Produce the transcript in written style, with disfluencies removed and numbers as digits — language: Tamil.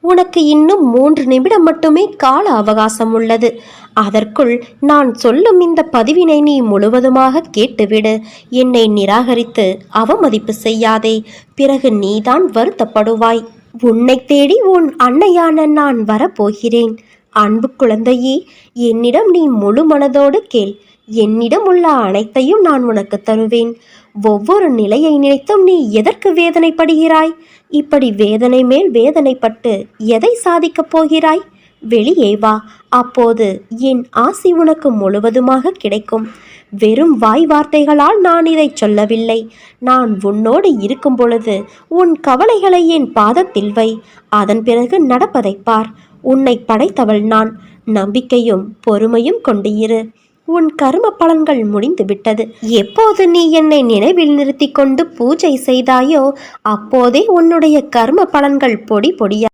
உனக்கு இன்னும் 3 நிமிடம் மட்டுமே கால அவகாசம் உள்ளது. அதற்குள் நான் சொல்லும் இந்த பதிவினை நீ முழுவதுமாக கேட்டுவிடு. என்னை நிராகரித்து அவமதிப்பு செய்யாதே. பிறகு நீதான் வருத்தப்படுவாய். உன்னை தேடி உன் அன்னையான நான் வரப்போகிறேன். அன்பு குழந்தையே, என்னிடம் நீ முழு மனதோடு கேள். என்னிடம் உள்ள அனைத்தையும் நான் உனக்கு தருவேன். ஒவ்வொரு நிலையை நினைத்தும் நீ எதற்கு வேதனைப்படுகிறாய்? இப்படி வேதனை மேல் வேதனைப்பட்டு எதை சாதிக்கப் போகிறாய்? வெளியே வா. அப்போது என் ஆசி உனக்கு முழுவதுமாக கிடைக்கும். வெறும் வாய் வார்த்தைகளால் நான் இதை சொல்லவில்லை. நான் உன்னோடு இருக்கும் பொழுது உன் கவலைகளை என் பாதத்தில் வை. அதன் பிறகு நடப்பதை பார். உன்னை படைத்தவள் நான். நம்பிக்கையும் பொறுமையும் கொண்டு இரு. உன் கர்ம பலன்கள் முடிந்து விட்டது. எப்போது நீ என்னை நினைவில் நிறுத்தி கொண்டு பூஜை செய்தாயோ அப்போதே உன்னுடைய கர்ம பலன்கள் பொடி பொடியா